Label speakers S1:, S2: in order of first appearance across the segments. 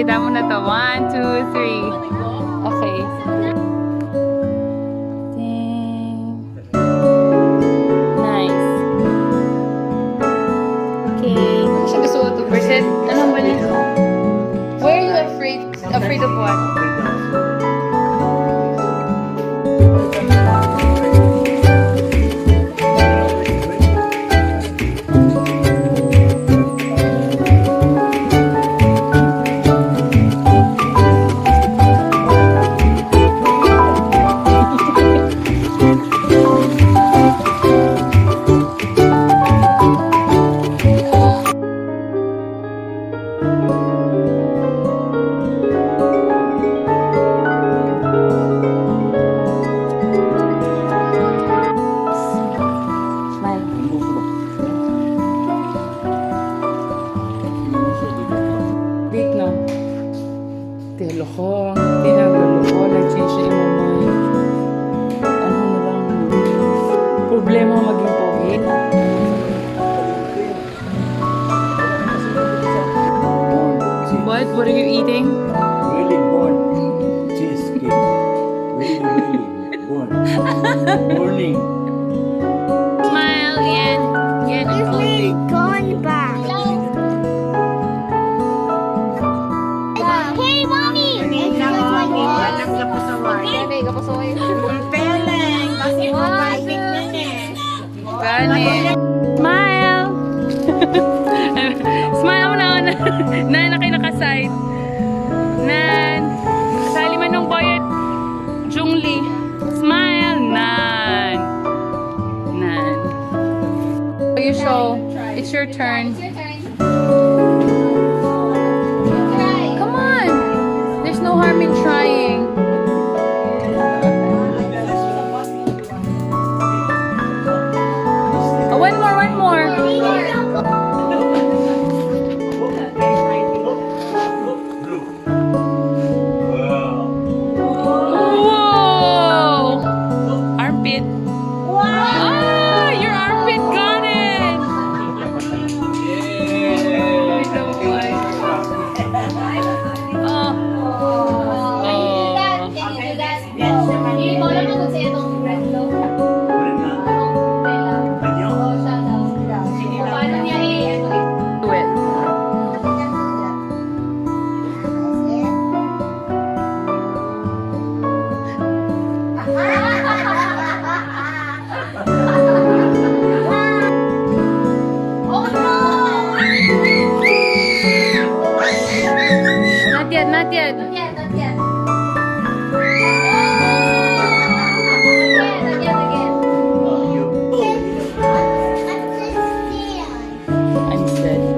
S1: damo na to. 1, 2, 3. Okay. Nice. Okay. Siya gusto ko 2%. Ano ba niya? Where are you afraid? Afraid of what? Problema maging pogi. What? What are you eating?
S2: Really born cheesecake. Really born. Morning.
S1: Smile, Yan. Yan ang pogi.
S3: Going back. Hey, mommy!
S1: Gani. Smile! Smile mo na. Nan, na kayo nakaside. Nan. Kasali man nung boy at Jungli. Smile. Nan. Nan. You show. It's your turn. Come on. There's no harm in trying. Oh, one more. Whoa! Armpit. Ah, your armpit got it. Do it. Not yet. I'm steady.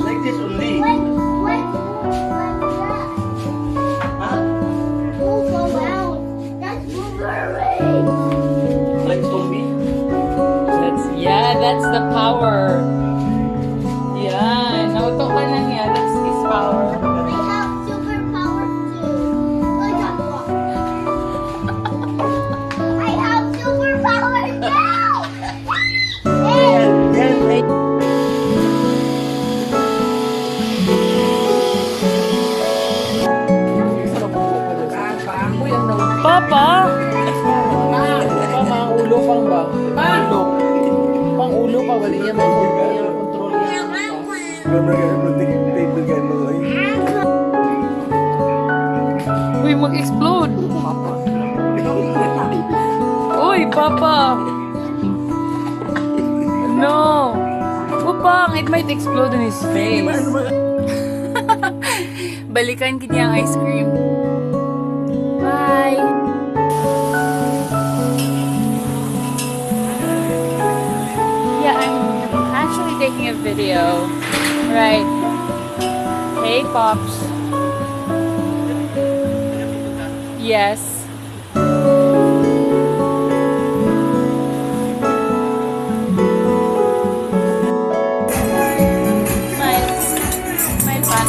S2: Like this only. Like zombie.
S1: That's the power. Yan. Nauto ka na niya. That's his power. Papa!
S4: Ulo pang ba? Pang-ulo pa, wala niya makontrol niya.
S1: Uy, mag-explode! Uy, Papa! No! Upang, it might explode in his face. Balikan kanya ang ice cream. Bye! Yeah, I'm actually taking a video. Right. Hey, Pops. Yes. Smile pa.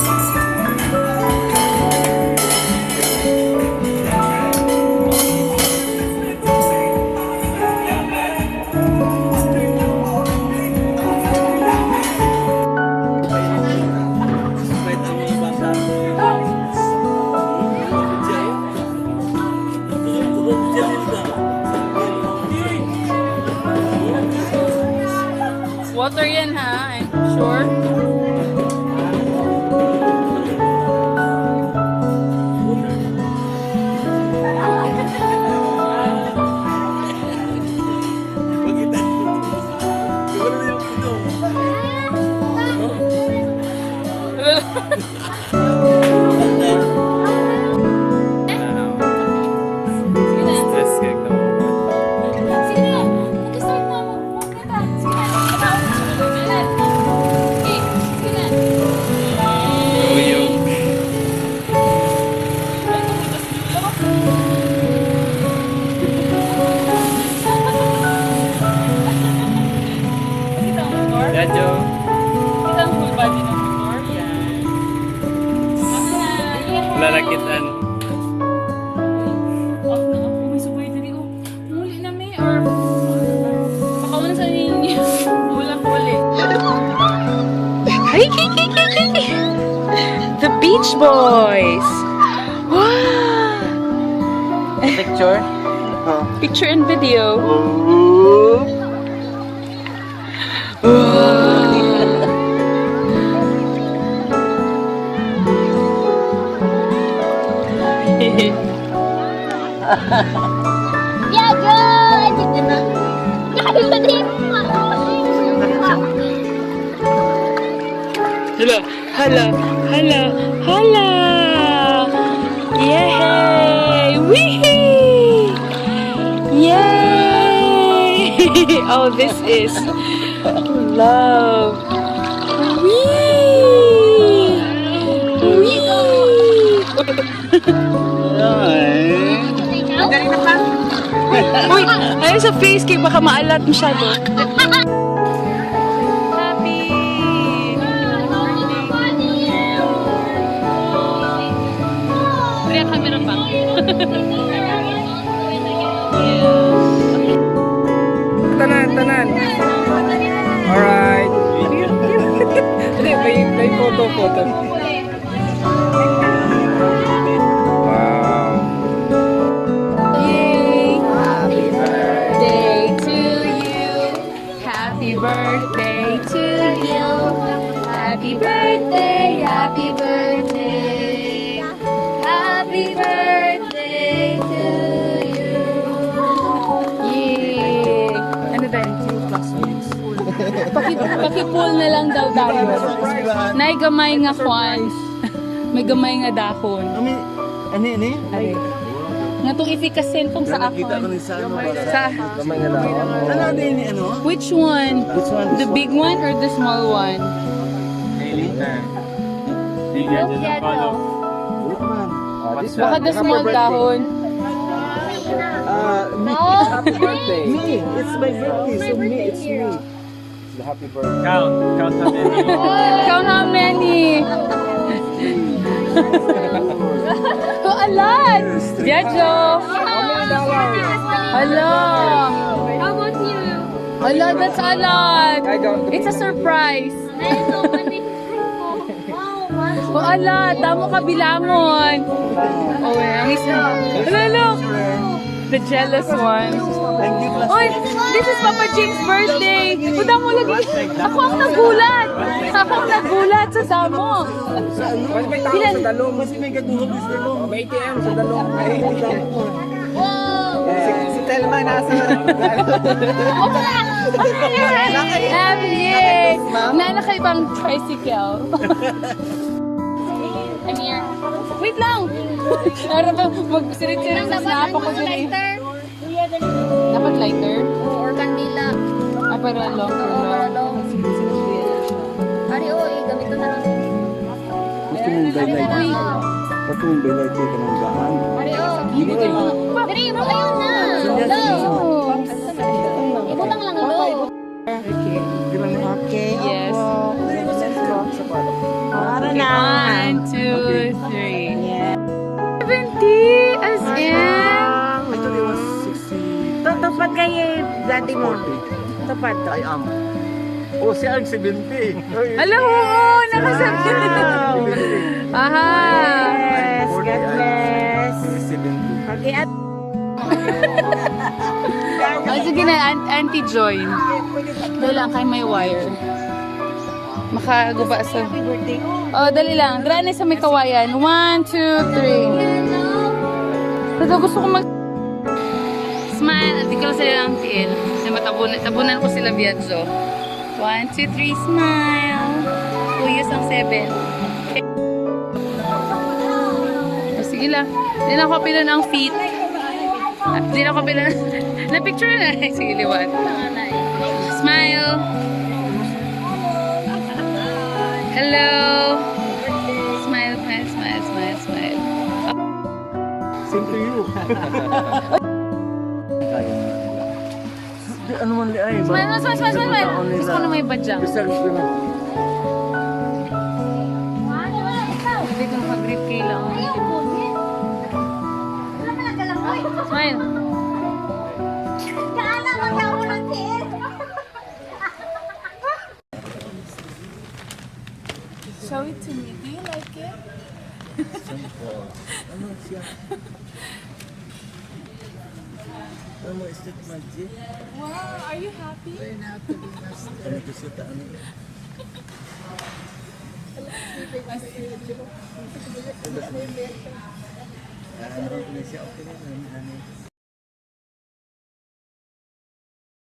S1: Water yan ha, I'm sure.
S3: Stress kayak gitu.
S5: Sige na. Mag-start na mo. Okay ba? Sige na. Okay. Sige na.
S3: Uyog.
S1: Kita ang motor?
S3: Dadyo.
S1: Kita ang full body ng motor? Yan.
S3: Lalakitan.
S1: Off na ako. May subay dali. Oh, muli na may or... Pakaunan sa ninyo. Huli.
S6: The Beach Boys. Wow.
S4: Picture?
S6: Picture and video.
S5: Yeah, good! Kaya ba din?
S6: Hala. Hala. Yay! Wee! Yay! Oh, this is love. Wee! Wee! Uy, ayun sa face kay baka maalat masyado. Happy!
S1: Kaya camera pa.
S4: Tanan. Alright. Hindi, may photo. Wow.
S1: Yay! Happy birthday to you. Happy birthday to you. Happy birthday, happy birthday. Happy birthday to you. Yay! Ano ba yun? Paki-pull na lang daw tayo. Nay gamay nga kwan. May gamay nga dahon.
S2: Ani?
S1: Ay. Nga itong ifikasin tong sa
S2: Nakita ko
S1: akon.
S2: ni sa ano ba?
S1: Sa,
S2: Ano din ano?
S1: which one?
S2: Which one?
S1: The big one or the small one? Baka the small dahon.
S4: Happy birthday.
S2: Me, it's my birthday, so me, it's me.
S4: The happy birthday.
S3: Count how many.
S1: Count how many? To a lot! Jejo! Hala!
S5: How about you?
S1: Hala, that's a lot!
S4: I don't.
S1: It's a surprise!
S5: Wow, man.
S1: O ala, damo ka bilamon! Oh, ang isa. Hala, look! The jealous one.
S2: Thank you, class.
S1: Oy, this is Papa James' birthday. Uda mo lagi. Ako ang nagulat. Ako ang nagulat sa damo.
S4: Mas may tao
S1: Ilan?
S4: sa dalong.
S2: Kasi may gaduhog is ano.
S4: May ATM sa dalong.
S5: Wow!
S4: Si Telma nasa.
S1: Happy yay! Nanakay bang tricycle? I'm here. Wait lang! Para ba magsirit-sirit sa snap ako din eh. Dapat lighter?
S5: Or kandila.
S1: Ah, para long.
S5: Ari, gamito na lang.
S2: Gusto mong baylay. Gusto mong baylay ka ng daan.
S5: Ari, Dari, ayaw na. Go! Ibutang lang, lo.
S6: Okay.
S1: Yes.
S6: Para na.
S1: 1, 2, 3.
S6: Yeah.
S1: 70 as in.
S2: I thought it was 60.
S6: Tupad kayo, dati mo. Tupad to.
S2: I am. Oh, siya ang 70.
S1: Hello, oo, nakasabi. Aha.
S6: Yes, God bless.
S2: 70.
S6: Okay, at
S1: sige na, anti-join. Dali lang, kay may wire. Makaguba sa... Oh, dali lang. Dala na sa may kawayan. 1, 2, 3. Pero gusto ko mag... Smile. Di ko sila ng tiil. Tabunan ko sila biadzo. 1, 2, 3, smile. Uyos ang 7. Oh, sige lang. Di na ko pila ng feet. Di na ko pila... Na-picture na. Sige, liwat. Smile. Hello. Smile, smile, smile, smile, smile.
S2: Same to you. Di, ano man li ay.
S1: Smile, smile, smile, smile. Gusto ko na may badyang.
S2: Basta gusto na.
S1: Hindi ko naka-grip kay lang. Smile.
S6: Show it to me. Do you like it?
S2: Ano siya? Ano mo istit magic?
S6: Wow, are you happy?
S2: Ano ko siya ta ano? Ano ko siya okay na ano?